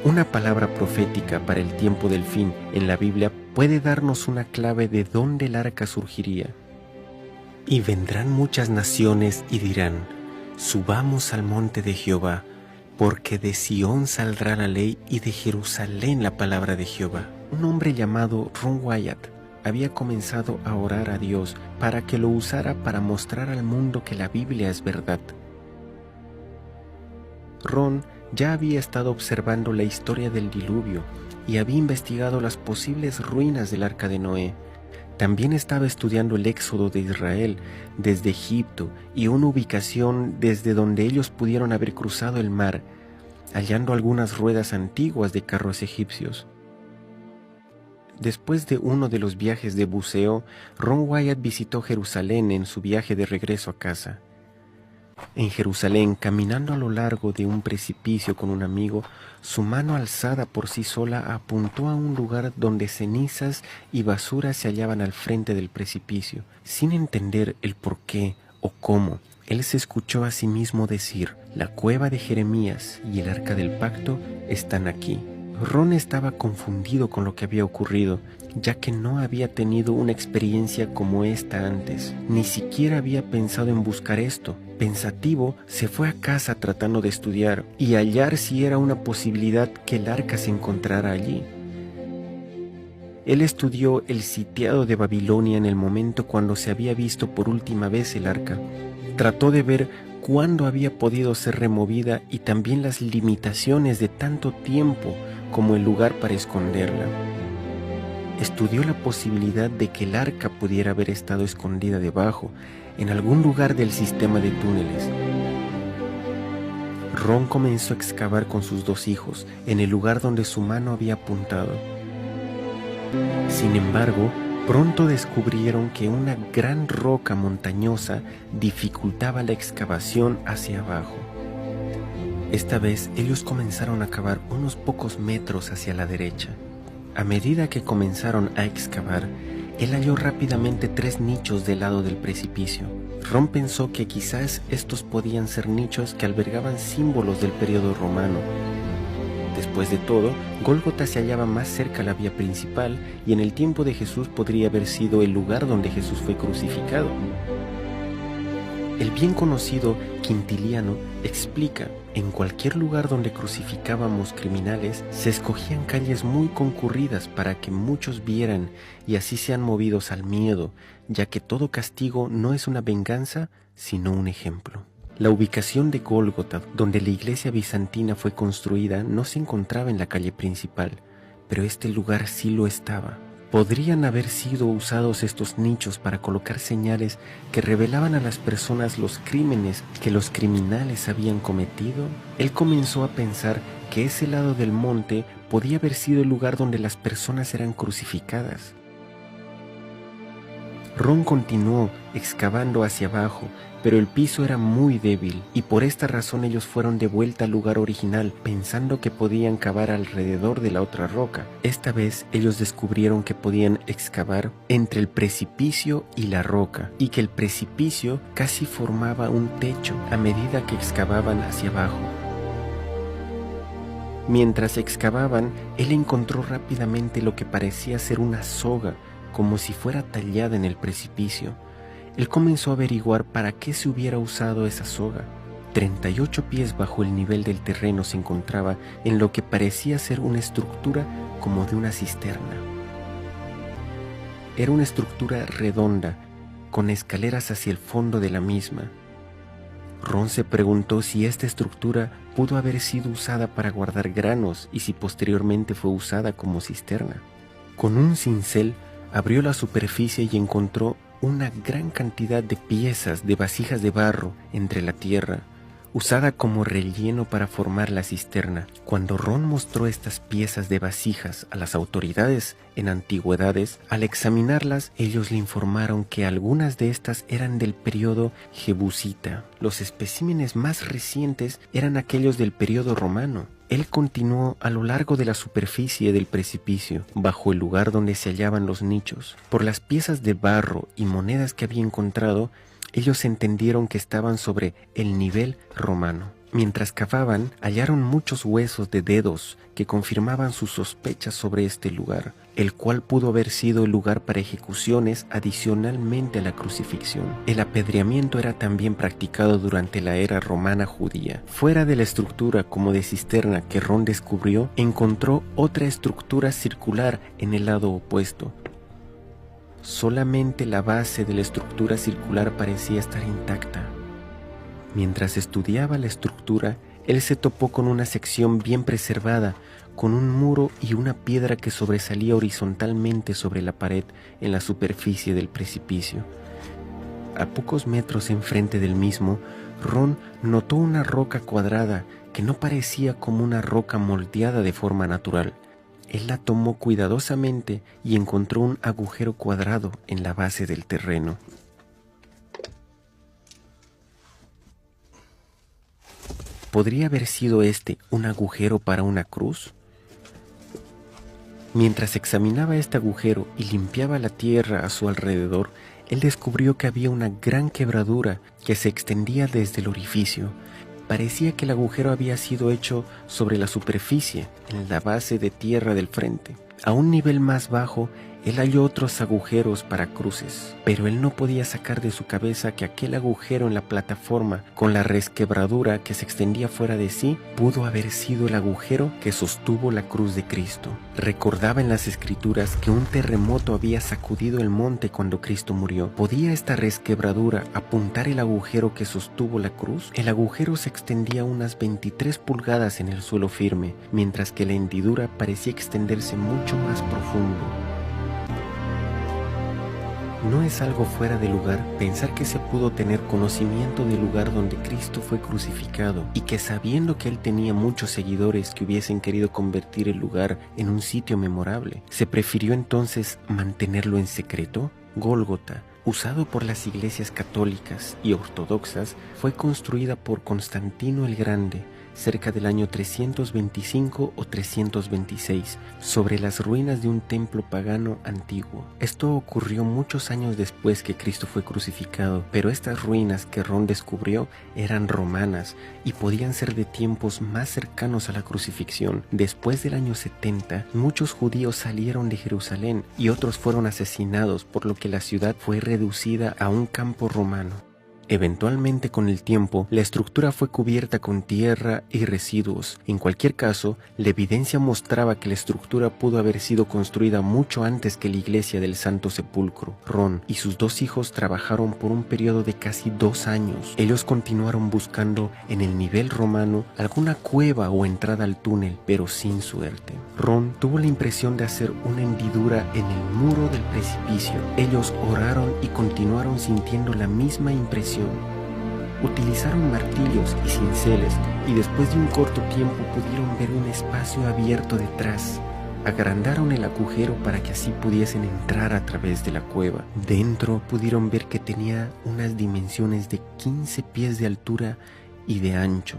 Una palabra profética para el tiempo del fin en la Biblia puede darnos una clave de dónde el arca surgiría. Y vendrán muchas naciones y dirán: subamos al monte de Jehová, porque de Sión saldrá la ley y de Jerusalén la palabra de Jehová. Un hombre llamado Ron Wyatt había comenzado a orar a Dios para que lo usara para mostrar al mundo que la Biblia es verdad. Ron ya había estado observando la historia del diluvio y había investigado las posibles ruinas del arca de Noé. También estaba estudiando el éxodo de Israel desde Egipto y una ubicación desde donde ellos pudieron haber cruzado el mar, hallando algunas ruedas antiguas de carros egipcios. Después de uno de los viajes de buceo, Ron Wyatt visitó Jerusalén en su viaje de regreso a casa. En Jerusalén, caminando a lo largo de un precipicio con un amigo, su mano alzada por sí sola apuntó a un lugar donde cenizas y basura se hallaban al frente del precipicio. Sin entender el por qué o cómo, él se escuchó a sí mismo decir: la cueva de Jeremías y el arca del pacto están aquí. Ron estaba confundido con lo que había ocurrido, ya que no había tenido una experiencia como esta antes. Ni siquiera había pensado en buscar esto. Pensativo, se fue a casa tratando de estudiar y hallar si era una posibilidad que el arca se encontrara allí. Él estudió el sitiado de Babilonia en el momento cuando se había visto por última vez el arca. Trató de ver cuándo había podido ser removida y también las limitaciones de tanto tiempo como el lugar para esconderla. Estudió la posibilidad de que el arca pudiera haber estado escondida debajo, en algún lugar del sistema de túneles. Ron comenzó a excavar con sus dos hijos en el lugar donde su mano había apuntado. Sin embargo, pronto descubrieron que una gran roca montañosa dificultaba la excavación hacia abajo. Esta vez ellos comenzaron a cavar unos pocos metros hacia la derecha. A medida que comenzaron a excavar, él halló rápidamente 3 nichos del lado del precipicio. Ron pensó que quizás estos podían ser nichos que albergaban símbolos del periodo romano. Después de todo, Gólgota se hallaba más cerca a la vía principal y en el tiempo de Jesús podría haber sido el lugar donde Jesús fue crucificado. El bien conocido Quintiliano explica: en cualquier lugar donde crucificábamos criminales, se escogían calles muy concurridas para que muchos vieran y así sean movidos al miedo, ya que todo castigo no es una venganza, sino un ejemplo. La ubicación de Gólgota, donde la iglesia bizantina fue construida, no se encontraba en la calle principal, pero este lugar sí lo estaba. ¿Podrían haber sido usados estos nichos para colocar señales que revelaban a las personas los crímenes que los criminales habían cometido? Él comenzó a pensar que ese lado del monte podía haber sido el lugar donde las personas eran crucificadas. Ron continuó excavando hacia abajo, pero el piso era muy débil y por esta razón ellos fueron de vuelta al lugar original pensando que podían cavar alrededor de la otra roca. Esta vez ellos descubrieron que podían excavar entre el precipicio y la roca y que el precipicio casi formaba un techo a medida que excavaban hacia abajo. Mientras excavaban, él encontró rápidamente lo que parecía ser una soga, como si fuera tallada en el precipicio. Él comenzó a averiguar para qué se hubiera usado esa soga. 38 pies bajo el nivel del terreno se encontraba en lo que parecía ser una estructura como de una cisterna. Era una estructura redonda, con escaleras hacia el fondo de la misma. Ron se preguntó si esta estructura pudo haber sido usada para guardar granos y si posteriormente fue usada como cisterna. Con un cincel abrió la superficie y encontró una gran cantidad de piezas de vasijas de barro entre la tierra, usada como relleno para formar la cisterna. Cuando Ron mostró estas piezas de vasijas a las autoridades en antigüedades, al examinarlas, ellos le informaron que algunas de estas eran del periodo jebusita. Los especímenes más recientes eran aquellos del periodo romano. Él continuó a lo largo de la superficie del precipicio, bajo el lugar donde se hallaban los nichos. Por las piezas de barro y monedas que había encontrado, ellos entendieron que estaban sobre el nivel romano. Mientras cavaban, hallaron muchos huesos de dedos que confirmaban sus sospechas sobre este lugar, el cual pudo haber sido el lugar para ejecuciones adicionalmente a la crucifixión. El apedreamiento era también practicado durante la era romana judía. Fuera de la estructura como de cisterna que Ron descubrió, encontró otra estructura circular en el lado opuesto. Solamente la base de la estructura circular parecía estar intacta. Mientras estudiaba la estructura, él se topó con una sección bien preservada, con un muro y una piedra que sobresalía horizontalmente sobre la pared en la superficie del precipicio. A pocos metros enfrente del mismo, Ron notó una roca cuadrada que no parecía como una roca moldeada de forma natural. Él la tomó cuidadosamente y encontró un agujero cuadrado en la base del terreno. ¿Podría haber sido este un agujero para una cruz? Mientras examinaba este agujero y limpiaba la tierra a su alrededor, él descubrió que había una gran quebradura que se extendía desde el orificio. Parecía que el agujero había sido hecho sobre la superficie, en la base de tierra del frente. A un nivel más bajo, él halló otros agujeros para cruces, pero él no podía sacar de su cabeza que aquel agujero en la plataforma, con la resquebradura que se extendía fuera de sí, pudo haber sido el agujero que sostuvo la cruz de Cristo. Recordaba en las Escrituras que un terremoto había sacudido el monte cuando Cristo murió. ¿Podía esta resquebradura apuntar el agujero que sostuvo la cruz? El agujero se extendía unas 23 pulgadas en el suelo firme, mientras que la hendidura parecía extenderse mucho más profundo. No es algo fuera de lugar pensar que se pudo tener conocimiento del lugar donde Cristo fue crucificado y que sabiendo que él tenía muchos seguidores que hubiesen querido convertir el lugar en un sitio memorable, ¿se prefirió entonces mantenerlo en secreto? Gólgota, usado por las iglesias católicas y ortodoxas, fue construida por Constantino el Grande cerca del año 325 o 326, sobre las ruinas de un templo pagano antiguo. Esto ocurrió muchos años después que Cristo fue crucificado, pero estas ruinas que Ron descubrió eran romanas y podían ser de tiempos más cercanos a la crucifixión. Después del año 70, muchos judíos salieron de Jerusalén y otros fueron asesinados, por lo que la ciudad fue reducida a un campo romano. Eventualmente, con el tiempo, la estructura fue cubierta con tierra y residuos. En cualquier caso, la evidencia mostraba que la estructura pudo haber sido construida mucho antes que la iglesia del Santo Sepulcro. Ron y sus dos hijos trabajaron por un periodo de casi 2 años. Ellos continuaron buscando en el nivel romano alguna cueva o entrada al túnel, pero sin suerte. Ron tuvo la impresión de hacer una hendidura en el muro del precipicio. Ellos oraron y continuaron sintiendo la misma impresión. Utilizaron martillos y cinceles y después de un corto tiempo pudieron ver un espacio abierto detrás. Agrandaron el agujero para que así pudiesen entrar a través de la cueva. Dentro pudieron ver que tenía unas dimensiones de 15 pies de altura y de ancho.